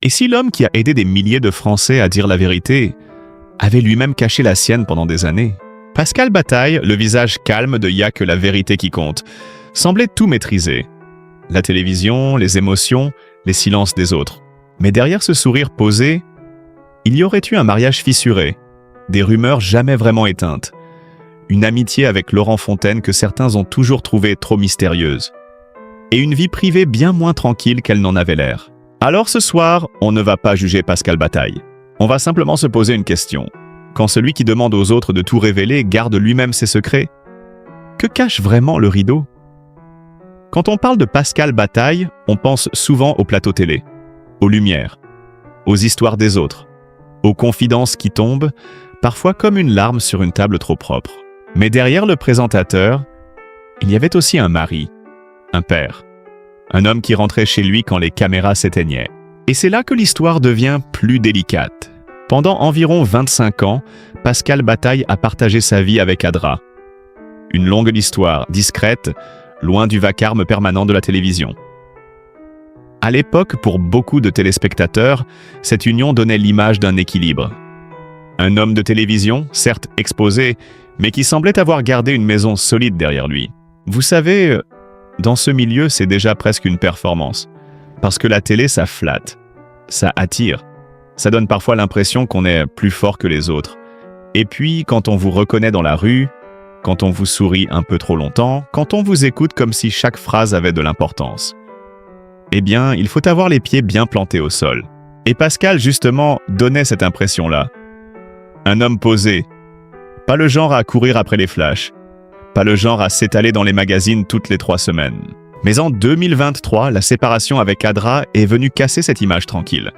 Et si l'homme qui a aidé des milliers de Français à dire la vérité avait lui-même caché la sienne pendant des années? Pascal Bataille, le visage calme de « y a que la vérité qui compte », semblait tout maîtriser. La télévision, les émotions, les silences des autres. Mais derrière ce sourire posé, il y aurait eu un mariage fissuré, des rumeurs jamais vraiment éteintes, une amitié avec Laurent Fontaine que certains ont toujours trouvée trop mystérieuse, et une vie privée bien moins tranquille qu'elle n'en avait l'air. Alors ce soir, on ne va pas juger Pascal Bataille. On va simplement se poser une question. Quand celui qui demande aux autres de tout révéler garde lui-même ses secrets, que cache vraiment le rideau? Quand on parle de Pascal Bataille, on pense souvent au plateau télé, aux lumières, aux histoires des autres, aux confidences qui tombent, parfois comme une larme sur une table trop propre. Mais derrière le présentateur, il y avait aussi un mari, un père, un homme qui rentrait chez lui quand les caméras s'éteignaient. Et c'est là que l'histoire devient plus délicate. Pendant environ 25 ans, Pascal Bataille a partagé sa vie avec Adra. Une longue histoire, discrète, loin du vacarme permanent de la télévision. À l'époque, pour beaucoup de téléspectateurs, cette union donnait l'image d'un équilibre. Un homme de télévision, certes exposé, mais qui semblait avoir gardé une maison solide derrière lui. Vous savez, dans ce milieu, c'est déjà presque une performance. Parce que la télé, ça flatte, ça attire. Ça donne parfois l'impression qu'on est plus fort que les autres. Et puis, quand on vous reconnaît dans la rue, quand on vous sourit un peu trop longtemps, quand on vous écoute comme si chaque phrase avait de l'importance. Eh bien, il faut avoir les pieds bien plantés au sol. Et Pascal, justement, donnait cette impression-là. Un homme posé. Pas le genre à courir après les flashs. Pas le genre à s'étaler dans les magazines toutes les 3 semaines. Mais en 2023, la séparation avec Adra est venue casser cette image tranquille.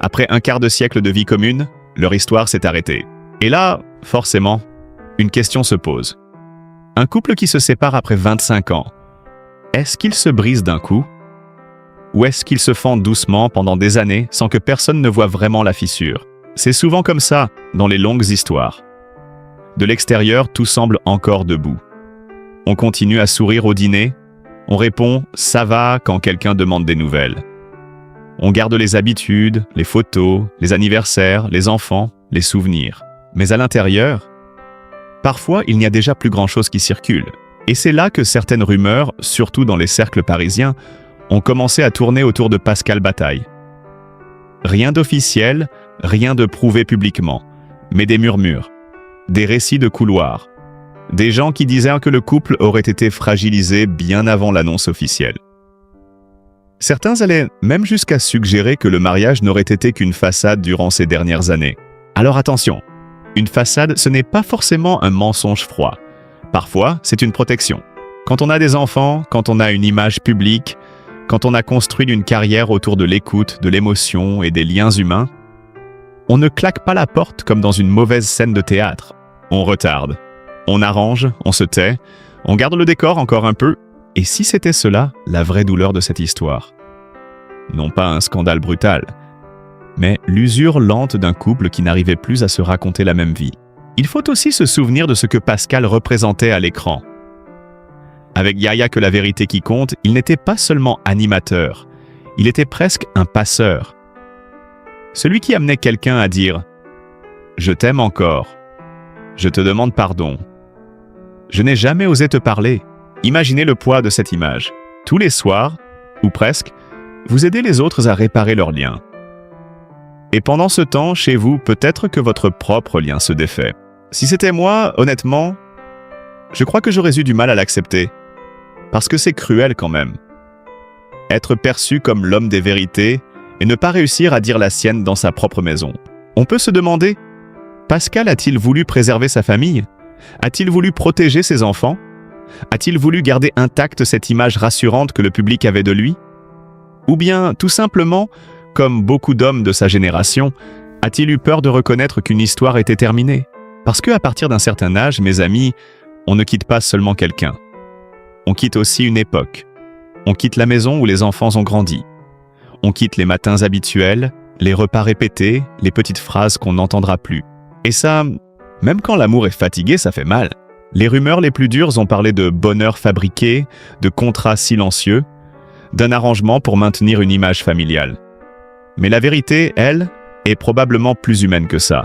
Après un quart de siècle de vie commune, leur histoire s'est arrêtée. Et là, forcément, une question se pose. Un couple qui se sépare après 25 ans, est-ce qu'il se brise d'un coup? Ou est-ce qu'il se fend doucement pendant des années sans que personne ne voie vraiment la fissure? C'est souvent comme ça dans les longues histoires. De l'extérieur, tout semble encore debout. On continue à sourire au dîner, on répond « ça va » quand quelqu'un demande des nouvelles. On garde les habitudes, les photos, les anniversaires, les enfants, les souvenirs. Mais à l'intérieur, parfois il n'y a déjà plus grand-chose qui circule. Et c'est là que certaines rumeurs, surtout dans les cercles parisiens, ont commencé à tourner autour de Pascal Bataille. Rien d'officiel, rien de prouvé publiquement, mais des murmures, des récits de couloirs, des gens qui disaient que le couple aurait été fragilisé bien avant l'annonce officielle. Certains allaient même jusqu'à suggérer que le mariage n'aurait été qu'une façade durant ces dernières années. Alors attention, une façade, ce n'est pas forcément un mensonge froid. Parfois, c'est une protection. Quand on a des enfants, quand on a une image publique, quand on a construit une carrière autour de l'écoute, de l'émotion et des liens humains, on ne claque pas la porte comme dans une mauvaise scène de théâtre. On retarde, on arrange, on se tait, on garde le décor encore un peu. Et si c'était cela, la vraie douleur de cette histoire? Non pas un scandale brutal, mais l'usure lente d'un couple qui n'arrivait plus à se raconter la même vie. Il faut aussi se souvenir de ce que Pascal représentait à l'écran. Avec Y a que la vérité qui compte, il n'était pas seulement animateur, il était presque un passeur. Celui qui amenait quelqu'un à dire « Je t'aime encore, je te demande pardon, je n'ai jamais osé te parler ». Imaginez le poids de cette image. Tous les soirs, ou presque, vous aidez les autres à réparer leurs liens. Et pendant ce temps, chez vous, peut-être que votre propre lien se défait. Si c'était moi, honnêtement, je crois que j'aurais eu du mal à l'accepter. Parce que c'est cruel quand même. Être perçu comme l'homme des vérités et ne pas réussir à dire la sienne dans sa propre maison. On peut se demander, Pascal a-t-il voulu préserver sa famille? A-t-il voulu protéger ses enfants? A-t-il voulu garder intacte cette image rassurante que le public avait de lui? Ou bien, tout simplement, comme beaucoup d'hommes de sa génération, a-t-il eu peur de reconnaître qu'une histoire était terminée? Parce qu'à partir d'un certain âge, mes amis, on ne quitte pas seulement quelqu'un. On quitte aussi une époque. On quitte la maison où les enfants ont grandi. On quitte les matins habituels, les repas répétés, les petites phrases qu'on n'entendra plus. Et ça, même quand l'amour est fatigué, ça fait mal. Les rumeurs les plus dures ont parlé de bonheur fabriqué, de contrats silencieux, d'un arrangement pour maintenir une image familiale. Mais la vérité, elle, est probablement plus humaine que ça.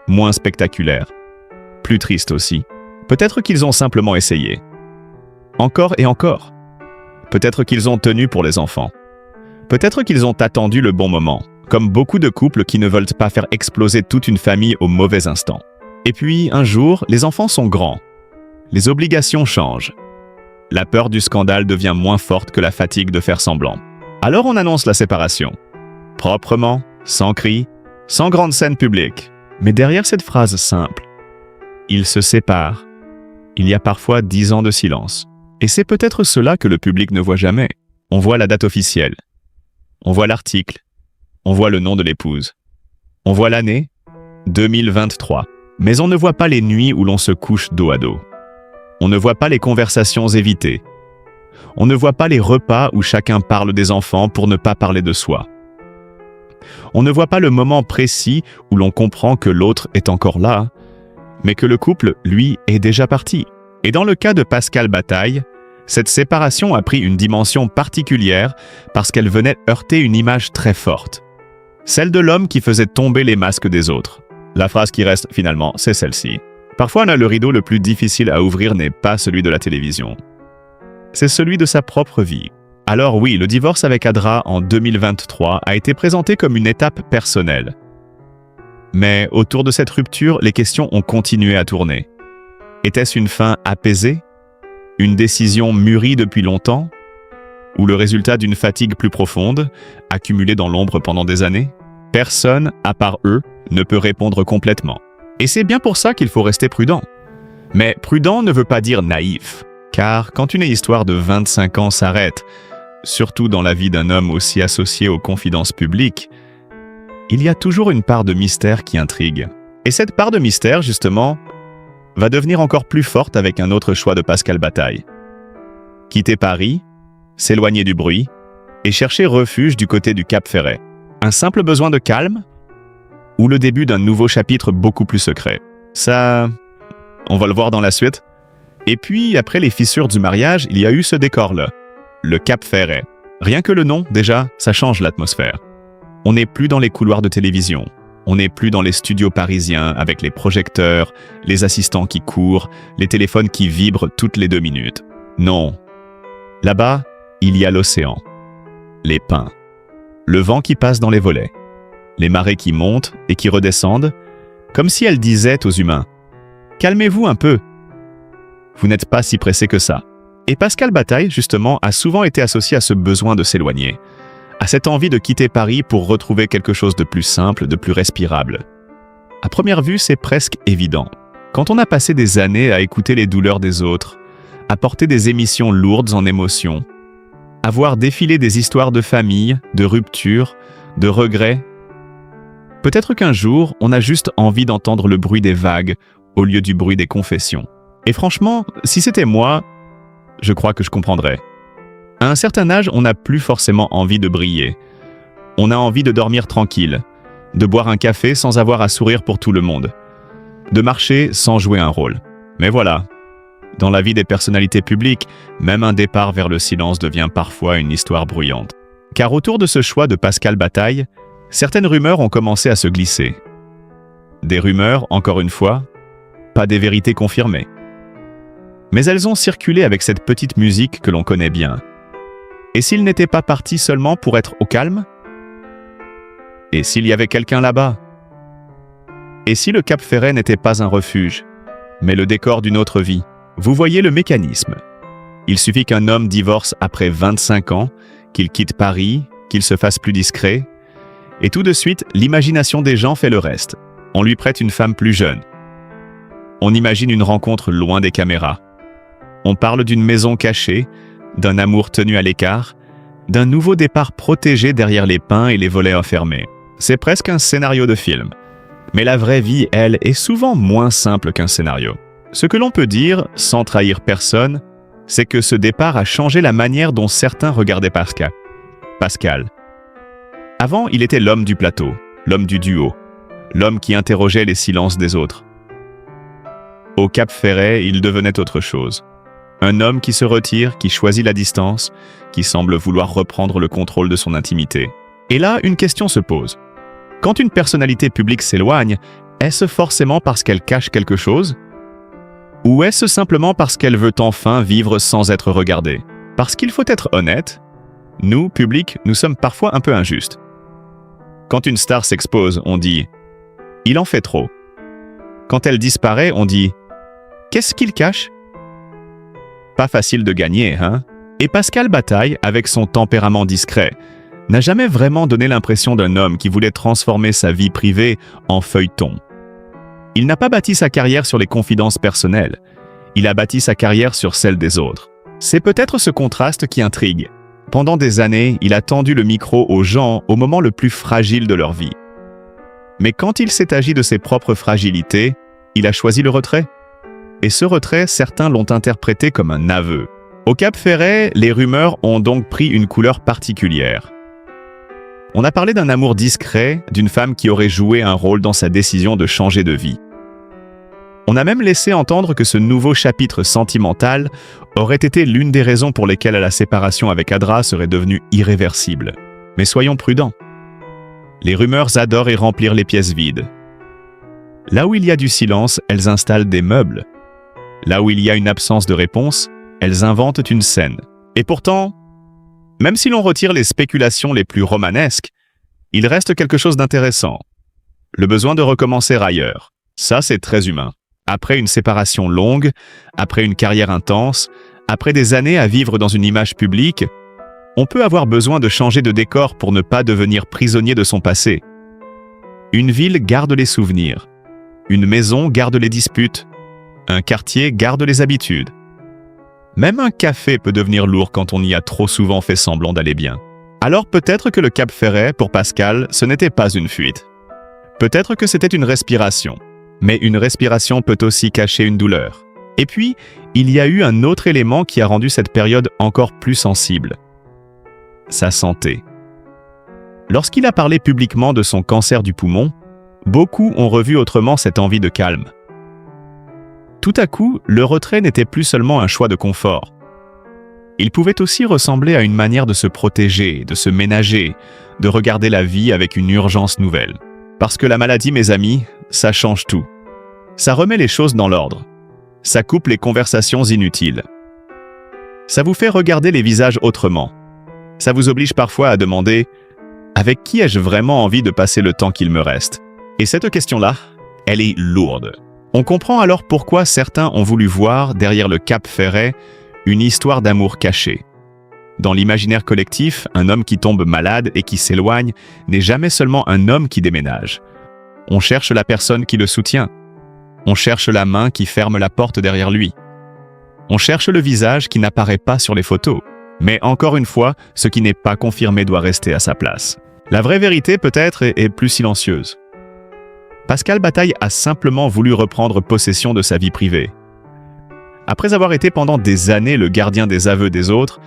Moins spectaculaire. Plus triste aussi. Peut-être qu'ils ont simplement essayé. Encore et encore. Peut-être qu'ils ont tenu pour les enfants. Peut-être qu'ils ont attendu le bon moment, comme beaucoup de couples qui ne veulent pas faire exploser toute une famille au mauvais instant. Et puis, un jour, les enfants sont grands. Les obligations changent. La peur du scandale devient moins forte que la fatigue de faire semblant. Alors on annonce la séparation. Proprement, sans cris, sans grande scène publique. Mais derrière cette phrase simple, ils se séparent. Il y a parfois 10 ans de silence. Et c'est peut-être cela que le public ne voit jamais. On voit la date officielle. On voit l'article. On voit le nom de l'épouse. On voit l'année 2023. Mais on ne voit pas les nuits où l'on se couche dos à dos. On ne voit pas les conversations évitées. On ne voit pas les repas où chacun parle des enfants pour ne pas parler de soi. On ne voit pas le moment précis où l'on comprend que l'autre est encore là, mais que le couple, lui, est déjà parti. Et dans le cas de Pascal Bataille, cette séparation a pris une dimension particulière parce qu'elle venait heurter une image très forte. Celle de l'homme qui faisait tomber les masques des autres. La phrase qui reste finalement, c'est celle-ci. Parfois, le rideau le plus difficile à ouvrir n'est pas celui de la télévision. C'est celui de sa propre vie. Alors oui, le divorce avec Adra en 2023 a été présenté comme une étape personnelle. Mais autour de cette rupture, les questions ont continué à tourner. Était-ce une fin apaisée? Une décision mûrie depuis longtemps? Ou le résultat d'une fatigue plus profonde, accumulée dans l'ombre pendant des années? Personne, à part eux, ne peut répondre complètement. Et c'est bien pour ça qu'il faut rester prudent. Mais prudent ne veut pas dire naïf, car quand une histoire de 25 ans s'arrête, surtout dans la vie d'un homme aussi associé aux confidences publiques, il y a toujours une part de mystère qui intrigue. Et cette part de mystère, justement, va devenir encore plus forte avec un autre choix de Pascal Bataille. Quitter Paris, s'éloigner du bruit et chercher refuge du côté du Cap Ferret. Un simple besoin de calme ou le début d'un nouveau chapitre beaucoup plus secret. Ça, on va le voir dans la suite. Et puis, après les fissures du mariage, il y a eu ce décor-là, le Cap Ferret. Rien que le nom, déjà, ça change l'atmosphère. On n'est plus dans les couloirs de télévision. On n'est plus dans les studios parisiens avec les projecteurs, les assistants qui courent, les téléphones qui vibrent toutes les 2 minutes. Non. Là-bas, il y a l'océan, les pins, le vent qui passe dans les volets, les marées qui montent et qui redescendent, comme si elles disaient aux humains « Calmez-vous un peu. Vous n'êtes pas si pressés que ça. » Et Pascal Bataille, justement, a souvent été associé à ce besoin de s'éloigner, à cette envie de quitter Paris pour retrouver quelque chose de plus simple, de plus respirable. À première vue, c'est presque évident. Quand on a passé des années à écouter les douleurs des autres, à porter des émissions lourdes en émotions, à voir défiler des histoires de famille, de rupture, de regrets, peut-être qu'un jour, on a juste envie d'entendre le bruit des vagues au lieu du bruit des confessions. Et franchement, si c'était moi, je crois que je comprendrais. À un certain âge, on n'a plus forcément envie de briller. On a envie de dormir tranquille, de boire un café sans avoir à sourire pour tout le monde, de marcher sans jouer un rôle. Mais voilà, dans la vie des personnalités publiques, même un départ vers le silence devient parfois une histoire bruyante. Car autour de ce choix de Pascal Bataille, certaines rumeurs ont commencé à se glisser. Des rumeurs, encore une fois, pas des vérités confirmées. Mais elles ont circulé avec cette petite musique que l'on connaît bien. Et s'il n'était pas parti seulement pour être au calme? Et s'il y avait quelqu'un là-bas? Et si le Cap Ferret n'était pas un refuge, mais le décor d'une autre vie? Vous voyez le mécanisme. Il suffit qu'un homme divorce après 25 ans, qu'il quitte Paris, qu'il se fasse plus discret, et tout de suite, l'imagination des gens fait le reste. On lui prête une femme plus jeune. On imagine une rencontre loin des caméras. On parle d'une maison cachée, d'un amour tenu à l'écart, d'un nouveau départ protégé derrière les pins et les volets enfermés. C'est presque un scénario de film. Mais la vraie vie, elle, est souvent moins simple qu'un scénario. Ce que l'on peut dire, sans trahir personne, c'est que ce départ a changé la manière dont certains regardaient Pascal. Avant, il était l'homme du plateau, l'homme du duo, l'homme qui interrogeait les silences des autres. Au Cap Ferret, il devenait autre chose. Un homme qui se retire, qui choisit la distance, qui semble vouloir reprendre le contrôle de son intimité. Et là, une question se pose. Quand une personnalité publique s'éloigne, est-ce forcément parce qu'elle cache quelque chose? Ou est-ce simplement parce qu'elle veut enfin vivre sans être regardée? Parce qu'il faut être honnête, nous, public, nous sommes parfois un peu injustes. Quand une star s'expose, on dit « il en fait trop ». Quand elle disparaît, on dit « qu'est-ce qu'il cache ?» Pas facile de gagner, hein? Et Pascal Bataille, avec son tempérament discret, n'a jamais vraiment donné l'impression d'un homme qui voulait transformer sa vie privée en feuilleton. Il n'a pas bâti sa carrière sur les confidences personnelles, il a bâti sa carrière sur celle des autres. C'est peut-être ce contraste qui intrigue. Pendant des années, il a tendu le micro aux gens au moment le plus fragile de leur vie. Mais quand il s'est agi de ses propres fragilités, il a choisi le retrait. Et ce retrait, certains l'ont interprété comme un aveu. Au Cap-Ferret, les rumeurs ont donc pris une couleur particulière. On a parlé d'un amour discret, d'une femme qui aurait joué un rôle dans sa décision de changer de vie. On a même laissé entendre que ce nouveau chapitre sentimental aurait été l'une des raisons pour lesquelles la séparation avec Adra serait devenue irréversible. Mais soyons prudents. Les rumeurs adorent y remplir les pièces vides. Là où il y a du silence, elles installent des meubles. Là où il y a une absence de réponse, elles inventent une scène. Et pourtant, même si l'on retire les spéculations les plus romanesques, il reste quelque chose d'intéressant. Le besoin de recommencer ailleurs. Ça, c'est très humain. Après une séparation longue, après une carrière intense, après des années à vivre dans une image publique, on peut avoir besoin de changer de décor pour ne pas devenir prisonnier de son passé. Une ville garde les souvenirs. Une maison garde les disputes. Un quartier garde les habitudes. Même un café peut devenir lourd quand on y a trop souvent fait semblant d'aller bien. Alors peut-être que le Cap-Ferret, pour Pascal, ce n'était pas une fuite. Peut-être que c'était une respiration. Mais une respiration peut aussi cacher une douleur. Et puis, il y a eu un autre élément qui a rendu cette période encore plus sensible. Sa santé. Lorsqu'il a parlé publiquement de son cancer du poumon, beaucoup ont revu autrement cette envie de calme. Tout à coup, le retrait n'était plus seulement un choix de confort. Il pouvait aussi ressembler à une manière de se protéger, de se ménager, de regarder la vie avec une urgence nouvelle. Parce que la maladie, mes amis, ça change tout. Ça remet les choses dans l'ordre. Ça coupe les conversations inutiles. Ça vous fait regarder les visages autrement. Ça vous oblige parfois à demander « Avec qui ai-je vraiment envie de passer le temps qu'il me reste ?» Et cette question-là, elle est lourde. On comprend alors pourquoi certains ont voulu voir, derrière le Cap-Ferret, une histoire d'amour cachée. Dans l'imaginaire collectif, un homme qui tombe malade et qui s'éloigne n'est jamais seulement un homme qui déménage. On cherche la personne qui le soutient. On cherche la main qui ferme la porte derrière lui. On cherche le visage qui n'apparaît pas sur les photos. Mais encore une fois, ce qui n'est pas confirmé doit rester à sa place. La vraie vérité, peut-être, est plus silencieuse. Pascal Bataille a simplement voulu reprendre possession de sa vie privée. Après avoir été pendant des années le gardien des aveux des autres,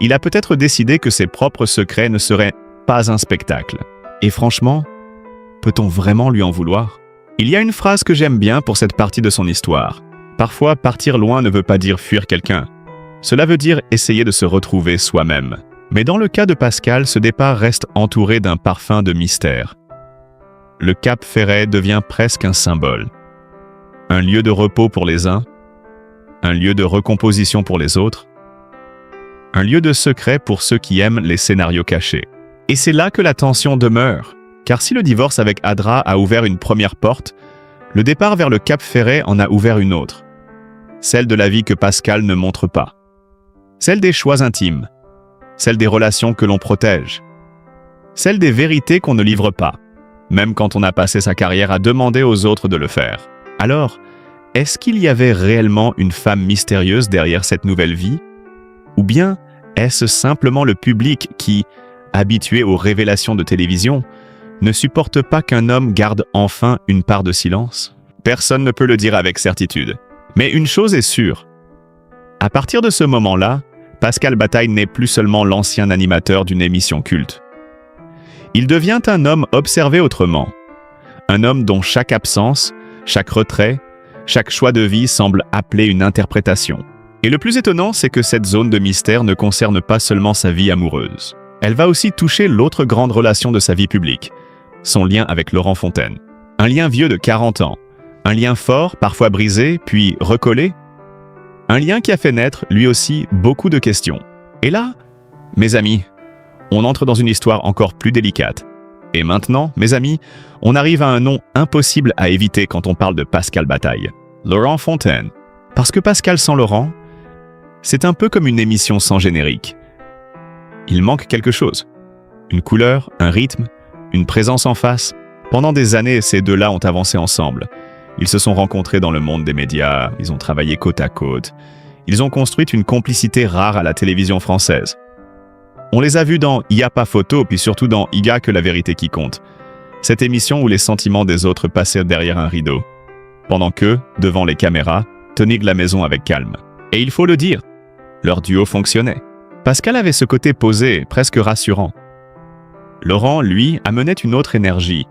il a peut-être décidé que ses propres secrets ne seraient pas un spectacle. Et franchement, peut-on vraiment lui en vouloir? Il y a une phrase que j'aime bien pour cette partie de son histoire. Parfois, partir loin ne veut pas dire fuir quelqu'un. Cela veut dire essayer de se retrouver soi-même. Mais dans le cas de Pascal, ce départ reste entouré d'un parfum de mystère. Le Cap-Ferret devient presque un symbole. Un lieu de repos pour les uns, un lieu de recomposition pour les autres, un lieu de secret pour ceux qui aiment les scénarios cachés. Et c'est là que la tension demeure, car si le divorce avec Adra a ouvert une première porte, le départ vers le Cap-Ferret en a ouvert une autre, celle de la vie que Pascal ne montre pas, celle des choix intimes, celle des relations que l'on protège, celle des vérités qu'on ne livre pas, même quand on a passé sa carrière à demander aux autres de le faire. Alors, est-ce qu'il y avait réellement une femme mystérieuse derrière cette nouvelle vie? Ou bien est-ce simplement le public qui, habitué aux révélations de télévision, ne supporte pas qu'un homme garde enfin une part de silence? Personne ne peut le dire avec certitude. Mais une chose est sûre. À partir de ce moment-là, Pascal Bataille n'est plus seulement l'ancien animateur d'une émission culte. Il devient un homme observé autrement. Un homme dont chaque absence, chaque retrait, chaque choix de vie semble appeler une interprétation. Et le plus étonnant, c'est que cette zone de mystère ne concerne pas seulement sa vie amoureuse. elle va aussi toucher l'autre grande relation de sa vie publique, son lien avec Laurent Fontaine. Un lien vieux de 40 ans, un lien fort, parfois brisé, puis recollé. Un lien qui a fait naître, lui aussi, beaucoup de questions. Et là, mes amis, on entre dans une histoire encore plus délicate. Et maintenant, mes amis, on arrive à un nom impossible à éviter quand on parle de Pascal Bataille. Laurent Fontaine. Parce que Pascal sans Laurent, c'est un peu comme une émission sans générique. Il manque quelque chose. Une couleur, un rythme, une présence en face. Pendant des années, ces deux-là ont avancé ensemble. Ils se sont rencontrés dans le monde des médias, ils ont travaillé côte à côte. Ils ont construit une complicité rare à la télévision française. On les a vus dans Y a pas photo, puis surtout dans Y a que la vérité qui compte. Cette émission où les sentiments des autres passaient derrière un rideau. Pendant qu'eux, devant les caméras, tenaient la maison avec calme. Et il faut le dire, leur duo fonctionnait. Pascal avait ce côté posé, presque rassurant. Laurent, lui, amenait une autre énergie,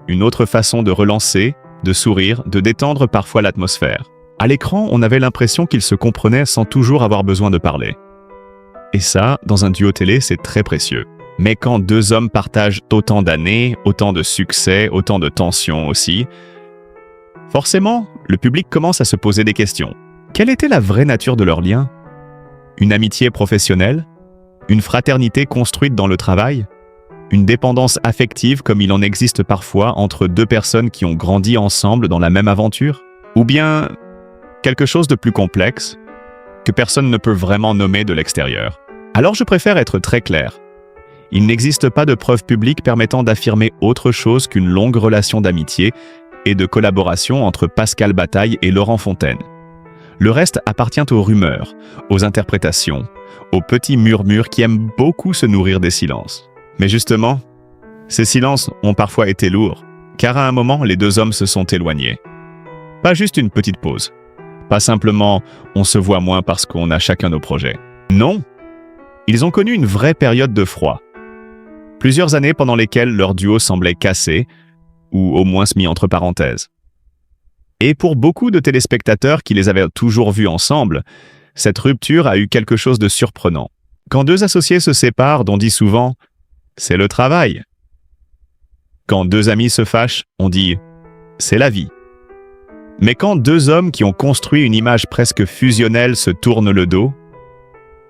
une autre façon de relancer, de sourire, de détendre parfois l'atmosphère. À l'écran, on avait l'impression qu'ils se comprenaient sans toujours avoir besoin de parler. Et ça, dans un duo télé, c'est très précieux. Mais quand deux hommes partagent autant d'années, autant de succès, autant de tensions aussi, forcément, le public commence à se poser des questions. Quelle était la vraie nature de leur lien? Une amitié professionnelle? Une fraternité construite dans le travail? Une dépendance affective comme il en existe parfois entre deux personnes qui ont grandi ensemble dans la même aventure? Ou bien quelque chose de plus complexe que personne ne peut vraiment nommer de l'extérieur? Alors je préfère être très clair. Il n'existe pas de preuve publique permettant d'affirmer autre chose qu'une longue relation d'amitié et de collaboration entre Pascal Bataille et Laurent Fontaine. Le reste appartient aux rumeurs, aux interprétations, aux petits murmures qui aiment beaucoup se nourrir des silences. Mais justement, ces silences ont parfois été lourds, car à un moment, les deux hommes se sont éloignés. Pas juste une petite pause. Pas simplement « on se voit moins parce qu'on a chacun nos projets ». Non, ils ont connu une vraie période de froid. Plusieurs années pendant lesquelles leur duo semblait cassé, ou au moins mis entre parenthèses. Et pour beaucoup de téléspectateurs qui les avaient toujours vus ensemble, cette rupture a eu quelque chose de surprenant. Quand deux associés se séparent, on dit souvent « c'est le travail ». Quand deux amis se fâchent, on dit « c'est la vie ». Mais quand deux hommes qui ont construit une image presque fusionnelle se tournent le dos,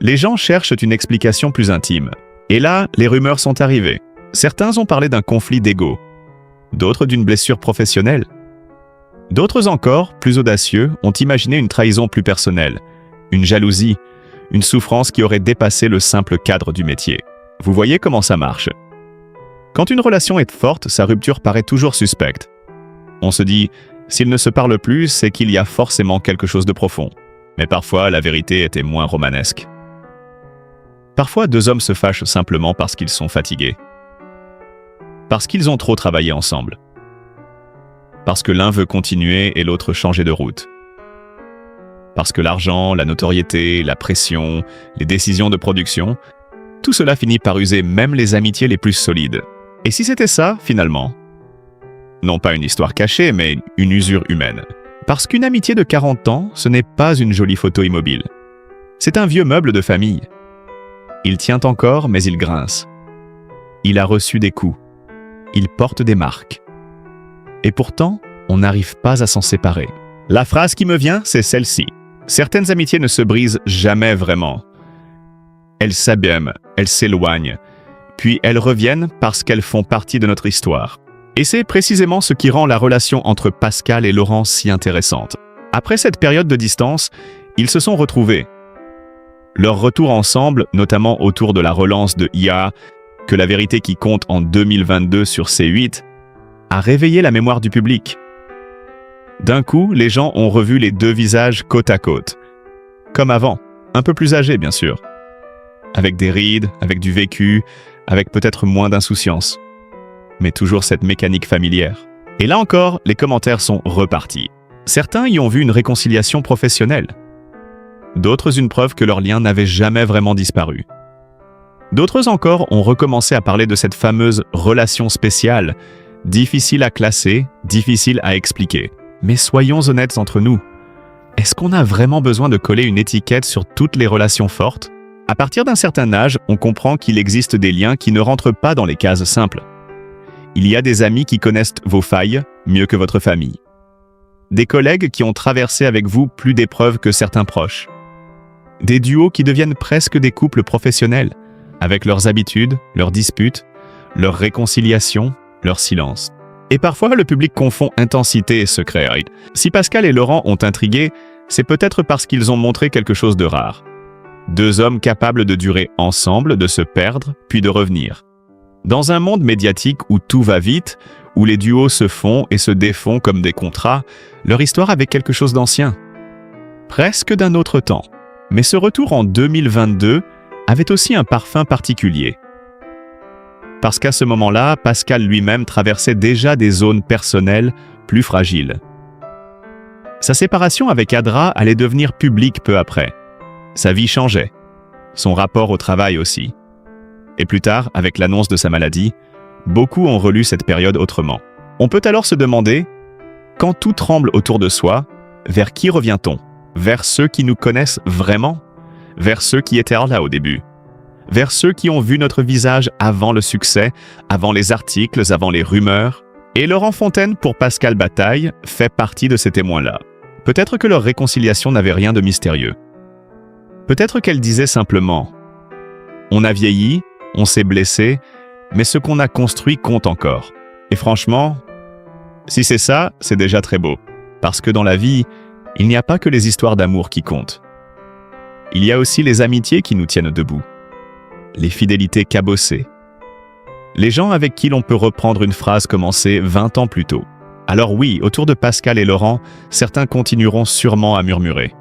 les gens cherchent une explication plus intime. Et là, les rumeurs sont arrivées. Certains ont parlé d'un conflit d'ego, d'autres d'une blessure professionnelle. D'autres encore, plus audacieux, ont imaginé une trahison plus personnelle, une jalousie, une souffrance qui aurait dépassé le simple cadre du métier. Vous voyez comment ça marche. Quand une relation est forte, sa rupture paraît toujours suspecte. On se dit, s'ils ne se parlent plus, c'est qu'il y a forcément quelque chose de profond. Mais parfois, la vérité était moins romanesque. Parfois, deux hommes se fâchent simplement parce qu'ils sont fatigués. Parce qu'ils ont trop travaillé ensemble. Parce que l'un veut continuer et l'autre changer de route. Parce que l'argent, la notoriété, la pression, les décisions de production, tout cela finit par user même les amitiés les plus solides. Et si c'était ça, finalement? Non pas une histoire cachée, mais une usure humaine. Parce qu'une amitié de 40 ans, ce n'est pas une jolie photo immobile. C'est un vieux meuble de famille. Il tient encore, mais il grince. Il a reçu des coups. Il porte des marques. Et pourtant, on n'arrive pas à s'en séparer. La phrase qui me vient, c'est celle-ci. Certaines amitiés ne se brisent jamais vraiment. Elles s'abîment, elles s'éloignent, puis elles reviennent parce qu'elles font partie de notre histoire. Et c'est précisément ce qui rend la relation entre Pascal et Laurent si intéressante. Après cette période de distance, ils se sont retrouvés. Leur retour ensemble, notamment autour de la relance de Y a que la vérité qui compte en 2022 sur C8, a réveillé la mémoire du public. D'un coup, les gens ont revu les deux visages côte à côte. Comme avant, un peu plus âgés bien sûr. Avec des rides, avec du vécu, avec peut-être moins d'insouciance. Mais toujours cette mécanique familière. Et là encore, les commentaires sont repartis. Certains y ont vu une réconciliation professionnelle. D'autres une preuve que leur lien n'avait jamais vraiment disparu. D'autres encore ont recommencé à parler de cette fameuse relation spéciale, difficile à classer, difficile à expliquer. Mais soyons honnêtes entre nous. Est-ce qu'on a vraiment besoin de coller une étiquette sur toutes les relations fortes? À partir d'un certain âge, on comprend qu'il existe des liens qui ne rentrent pas dans les cases simples. Il y a des amis qui connaissent vos failles mieux que votre famille. Des collègues qui ont traversé avec vous plus d'épreuves que certains proches. Des duos qui deviennent presque des couples professionnels, avec leurs habitudes, leurs disputes, leurs réconciliations, leurs silences. Et parfois, le public confond intensité et secret. Si Pascal et Laurent ont intrigué, c'est peut-être parce qu'ils ont montré quelque chose de rare. Deux hommes capables de durer ensemble, de se perdre, puis de revenir. Dans un monde médiatique où tout va vite, où les duos se font et se défont comme des contrats, leur histoire avait quelque chose d'ancien. Presque d'un autre temps. Mais ce retour en 2022 avait aussi un parfum particulier. Parce qu'à ce moment-là, Pascal lui-même traversait déjà des zones personnelles plus fragiles. Sa séparation avec Adra allait devenir publique peu après. Sa vie changeait. Son rapport au travail aussi. Et plus tard, avec l'annonce de sa maladie, beaucoup ont relu cette période autrement. On peut alors se demander, quand tout tremble autour de soi, vers qui revient-on? Vers ceux qui nous connaissent vraiment? Vers ceux qui étaient là au début? Vers ceux qui ont vu notre visage avant le succès, avant les articles, avant les rumeurs? Et Laurent Fontaine, pour Pascal Bataille, fait partie de ces témoins-là. Peut-être que leur réconciliation n'avait rien de mystérieux. Peut-être qu'elle disait simplement « On a vieilli, on s'est blessé, mais ce qu'on a construit compte encore. » Et franchement, si c'est ça, c'est déjà très beau. Parce que dans la vie, il n'y a pas que les histoires d'amour qui comptent. Il y a aussi les amitiés qui nous tiennent debout. Les fidélités cabossées. Les gens avec qui l'on peut reprendre une phrase commencée 20 ans plus tôt. Alors oui, autour de Pascal et Laurent, certains continueront sûrement à murmurer.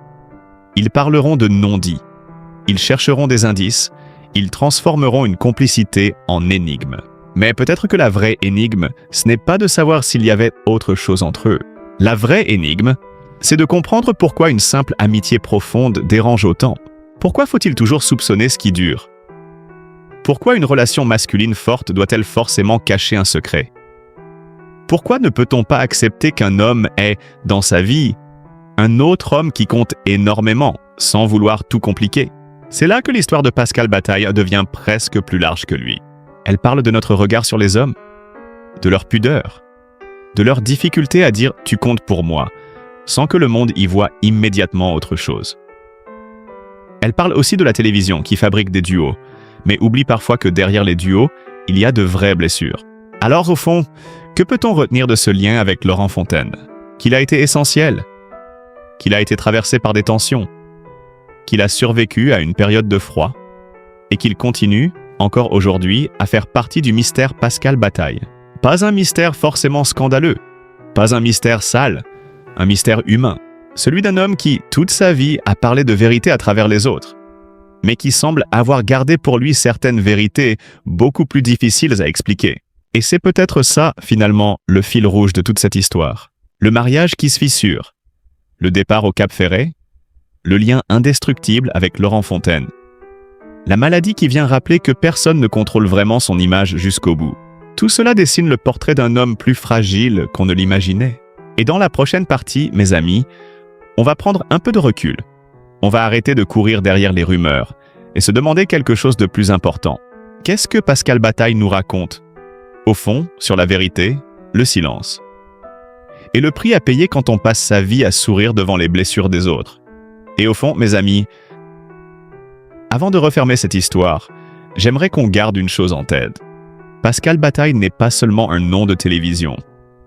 Ils parleront de non-dits. Ils chercheront des indices. Ils transformeront une complicité en énigme. Mais peut-être que la vraie énigme, ce n'est pas de savoir s'il y avait autre chose entre eux. La vraie énigme, c'est de comprendre pourquoi une simple amitié profonde dérange autant. Pourquoi faut-il toujours soupçonner ce qui dure? Pourquoi une relation masculine forte doit-elle forcément cacher un secret? Pourquoi ne peut-on pas accepter qu'un homme ait, dans sa vie, un autre homme qui compte énormément, sans vouloir tout compliquer? C'est là que l'histoire de Pascal Bataille devient presque plus large que lui. Elle parle de notre regard sur les hommes, de leur pudeur, de leur difficulté à dire « tu comptes pour moi », sans que le monde y voie immédiatement autre chose. Elle parle aussi de la télévision qui fabrique des duos, mais oublie parfois que derrière les duos, il y a de vraies blessures. Alors au fond, que peut-on retenir de ce lien avec Laurent Fontaine? Qu'il a été essentiel, qu'il a été traversé par des tensions, qu'il a survécu à une période de froid, et qu'il continue, encore aujourd'hui, à faire partie du mystère Pascal Bataille. Pas un mystère forcément scandaleux, pas un mystère sale, un mystère humain, celui d'un homme qui, toute sa vie, a parlé de vérité à travers les autres, mais qui semble avoir gardé pour lui certaines vérités beaucoup plus difficiles à expliquer. Et c'est peut-être ça, finalement, le fil rouge de toute cette histoire. Le mariage qui se fissure, le départ au Cap Ferret, le lien indestructible avec Laurent Fontaine, la maladie qui vient rappeler que personne ne contrôle vraiment son image jusqu'au bout. Tout cela dessine le portrait d'un homme plus fragile qu'on ne l'imaginait. Et dans la prochaine partie, mes amis, on va prendre un peu de recul. On va arrêter de courir derrière les rumeurs et se demander quelque chose de plus important. Qu'est-ce que Pascal Bataille nous raconte? Au fond, sur la vérité, le silence. Et le prix à payer quand on passe sa vie à sourire devant les blessures des autres. Et au fond, mes amis, avant de refermer cette histoire, j'aimerais qu'on garde une chose en tête. Pascal Bataille n'est pas seulement un nom de télévision.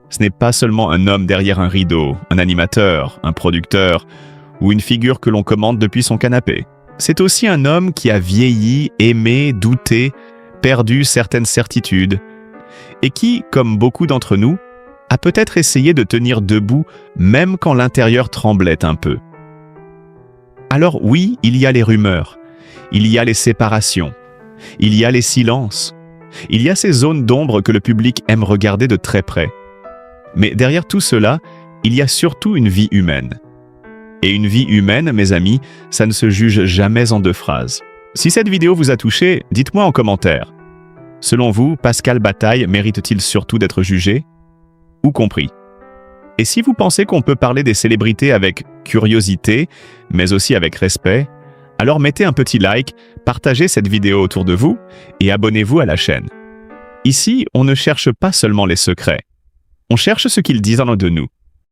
Ce n'est pas seulement un homme derrière un rideau, un animateur, un producteur ou une figure que l'on commande depuis son canapé. C'est aussi un homme qui a vieilli, aimé, douté, perdu certaines certitudes et qui, comme beaucoup d'entre nous, a peut-être essayé de tenir debout même quand l'intérieur tremblait un peu. Alors oui, il y a les rumeurs, il y a les séparations, il y a les silences, il y a ces zones d'ombre que le public aime regarder de très près. Mais derrière tout cela, il y a surtout une vie humaine. Et une vie humaine, mes amis, ça ne se juge jamais en 2 phrases. Si cette vidéo vous a touché, dites-moi en commentaire. Selon vous, Pascal Bataille mérite-t-il surtout d'être jugé ou compris? Et si vous pensez qu'on peut parler des célébrités avec curiosité, mais aussi avec respect, Alors mettez un petit like, partagez cette vidéo autour de vous et abonnez-vous à la chaîne. Ici, on ne cherche pas seulement les secrets. On cherche ce qu'ils disent en nous de nous.